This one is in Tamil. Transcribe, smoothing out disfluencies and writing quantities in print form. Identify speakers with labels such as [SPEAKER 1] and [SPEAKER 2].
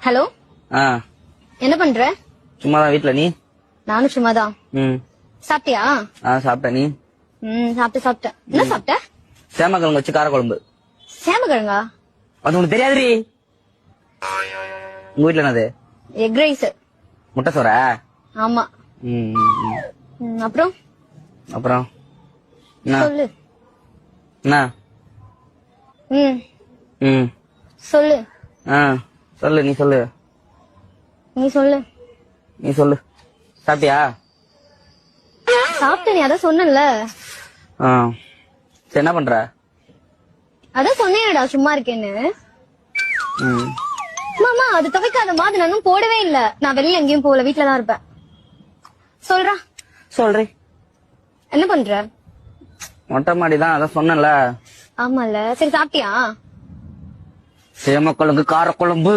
[SPEAKER 1] ஹலோ,
[SPEAKER 2] ஆ
[SPEAKER 1] என்ன பண்ற?
[SPEAKER 2] சும்மாதான் வீட்ல. நீ?
[SPEAKER 1] நானும் சும்மாதான்.
[SPEAKER 2] ம்
[SPEAKER 1] சாப்பிட்டியா?
[SPEAKER 2] சாப்பிட்டேன். நீ?
[SPEAKER 1] சாப்பிட்டேன். என்ன சாப்பிட்ட?
[SPEAKER 2] சேமக்கிழங்கு வச்சு காரக்குழம்பு.
[SPEAKER 1] சேமக்கிழங்கா?
[SPEAKER 2] அது உனக்கு தெரியாதுடி. உங்க வீட்ல என்னது?
[SPEAKER 1] Egg rice.
[SPEAKER 2] முட்டை சோறா?
[SPEAKER 1] ஆமா.
[SPEAKER 2] ம் ம், ம்.
[SPEAKER 1] அப்புறம்
[SPEAKER 2] அப்புறம் என்ன?
[SPEAKER 1] சொல்லு.
[SPEAKER 2] என்ன?
[SPEAKER 1] ம்
[SPEAKER 2] ம்
[SPEAKER 1] சொல்லு.
[SPEAKER 2] சொல்லு. நீ சொல்லு.
[SPEAKER 1] நீ சொல்லு.
[SPEAKER 2] நீ சொல்லு. சாப்பிட்டியா?
[SPEAKER 1] சாப்பிட்ட, நீ அதான் சொன்னல.
[SPEAKER 2] சரி, என்ன பண்ற?
[SPEAKER 1] அதான் சொன்னேடா சும்மா இருக்கேன்னு.
[SPEAKER 2] ம்
[SPEAKER 1] மாமா அது துவைக்காத மாதிரி நானும் போடவே இல்ல. நான் வெளியில எங்கேயும் போகல, வீட்டுலதான் இருப்பேன். சொல்றா.
[SPEAKER 2] சொல்றேன்.
[SPEAKER 1] என்ன பண்ற?
[SPEAKER 2] மொட்டை மாடிதான், அதான் சொன்னேன்ல.
[SPEAKER 1] ஆமால. சரி சாப்பிட்டியா?
[SPEAKER 2] சேமக்கிழங்கு காரக்குழம்பு.